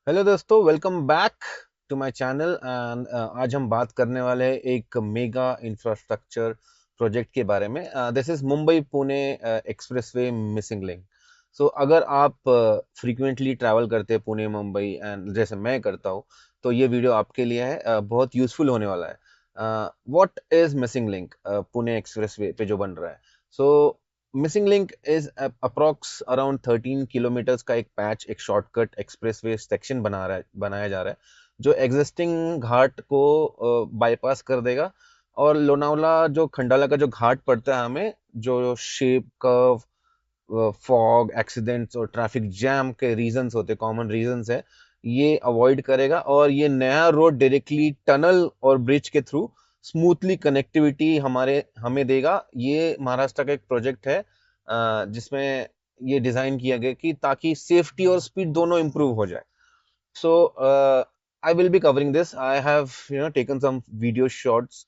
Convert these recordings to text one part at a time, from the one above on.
Hello दोस्तों, welcome back to my channel and आज हम बात करने वाले हैं एक मेगा इंफ्रास्ट्रक्चर प्रोजेक्ट के बारे में। This is Mumbai Pune expressway missing link. So अगर आप फ्रीक्वेंटली ट्रैवल करते हैं पुणे मुंबई एंड जैसे मैं करता हूँ, तो ये वीडियो आपके लिए है। बहुत यूजफुल होने वाला है। What is missing link Pune expressway पे जो बन रहा है? So missing link is approx around 13 kilometres का एक पैच, एक शॉर्टकट एक्सप्रेसवे सेक्शन बनाया जा रहा है, जो एग्जिस्टिंग घाट को बाईपास कर देगा। और लोनावला जो खंडाला का जो घाट पड़ता है हमें, जो शेप कर्व, फॉग एक्सीडेंट्स और ट्रैफिक जैम के रीजंस होते, कॉमन रीजंस है, ये अवॉइड करेगा। और ये नया रोड डायरेक्टली टनल और ब्रिज के थ्रू स्मूथली कनेक्टिविटी हमारे हमें देगा। ये महाराष्ट्र का एक प्रोजेक्ट है जिसमें ये डिजाइन किया गया कि ताकि सेफ्टी और स्पीड दोनों इंप्रूव हो जाए। So I will be covering this. I have taken some video shots,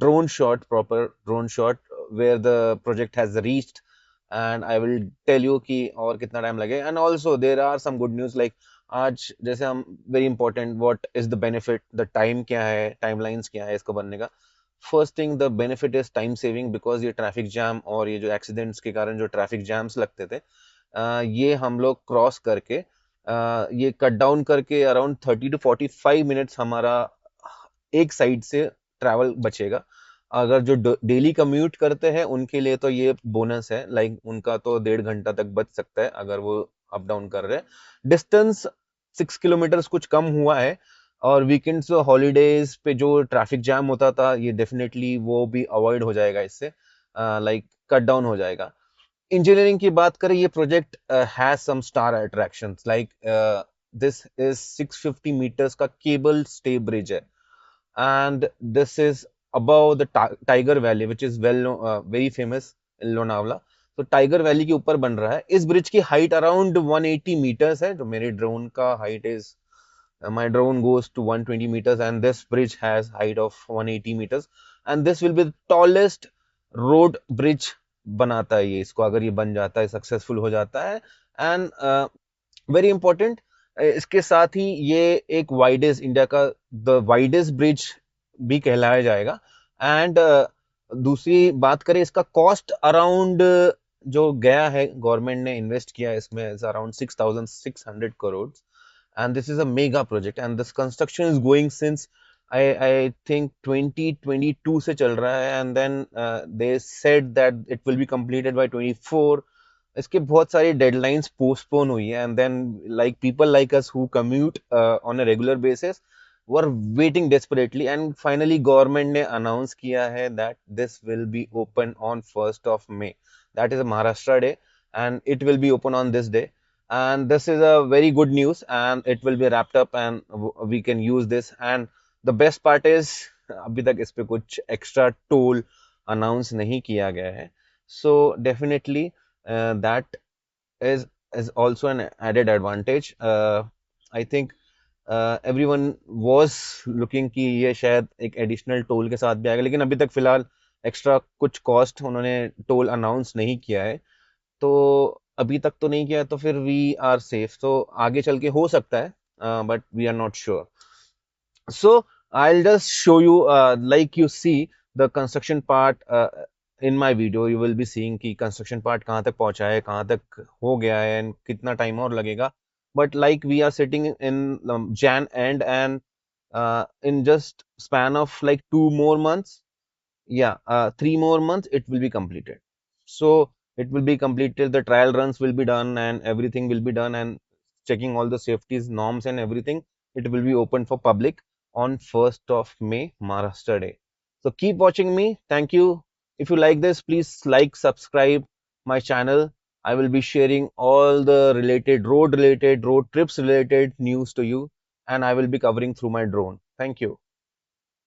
drone shot, proper drone shot, where the project has reached, and I will tell you कि और कितना टाइम लगे। And also there are some good news, like आज जैसे हम very important, what is the benefit, the time क्या है, timelines क्या है इसको बनने का। First thing, the benefit is time saving, because ये ट्रैफिक जैम और ये जो एक्सीडेंट्स के कारण जो ट्रैफिक जैम्स लगते थे, ये हम लोग क्रॉस करके ये कट डाउन करके अराउंड 30 to 45 मिनट्स हमारा एक साइड से ट्रैवल बचेगा। अगर जो डेली कम्यूट करते हैं उनके लिए तो ये बोनस है, लाइक उनका तो 1.5 घंटा तक बच सकता है अगर वो अप डाउन कर रहे हैं। डिस्टेंस 6 किलोमीटर्स कुछ कम हुआ है। और वीकेंड्स और हॉलीडेज पे जो ट्रैफिक जैम होता था, ये डेफिनेटली वो भी अवॉइड हो जाएगा इससे, लाइक कट डाउन हो जाएगा। इंजीनियरिंग की बात करें, ये project has some star attractions, like this is 650 metres का केबल स्टे ब्रिज है, and this is above the Tiger Valley which is well very famous in Lonavala. तो टाइगर वैली के ऊपर बन रहा है। इस ब्रिज की हाइट अराउंड 180 मीटर्स है, जो मेरे ड्रोन का height is, my drone goes to 120 meters, and this bridge has height of 180 meters, and this will be the tallest road bridge बनाता है ये इसको, अगर ये बन जाता है, सक्सेसफुल हो जाता है। एंड वेरी इंपॉर्टेंट, इसके साथ ही ये एक वाइडेस्ट, इंडिया का द वाइडेस्ट ब्रिज भी कहलाया जाएगा। एंड दूसरी बात करें, इसका कॉस्ट अराउंड जो गया है, गवर्नमेंट ने इन्वेस्ट किया है इसमें, around 6,600 crore. and this is a mega project, and this construction is going since I think 2022 से चल रहा है, and then they said that it will be completed by 24। इसके बहुत सारी डेडलाइंस पोस्टपोन हुई है, and then like people like us who commute on a regular basis were waiting desperately, and finally government ने announce किया है that this will be open on 1st of May, that is a Maharashtra day, and it will be open on this day, and this is a very good news, and it will be wrapped up, and we can use this। And the best part is अभी तक इस पे कुछ extra toll announce नहीं किया गया है। So definitely that is is also an added advantage। I think everyone was looking कि ये शायद एक एडिशनल टोल के साथ भी आएगा, लेकिन अभी तक फिलहाल एक्स्ट्रा कुछ कॉस्ट उन्होंने टोल अनाउंस नहीं किया है। तो अभी तक तो नहीं किया है, तो फिर वी आर सेफ। तो आगे चल के हो सकता है, but we are not sure. So I'll just show you, like you see the construction part in my video, you will be seeing कि construction part कहाँ तक पहुंचा है, कहाँ तक हो गया है, and कितना टाइम और लगेगा। But like we are sitting in Jan end, and in just span of like 2 more months, yeah, 3 more months, it will be completed. So it will be completed, the trial runs will be done, and everything will be done, and checking all the safeties norms and everything, it will be open for public on 1st of May, Maharashtra day. So keep watching me. Thank you. If you like this, please like, subscribe my channel. I will be sharing all the road trips related news to you, and I will be covering through my drone. Thank you.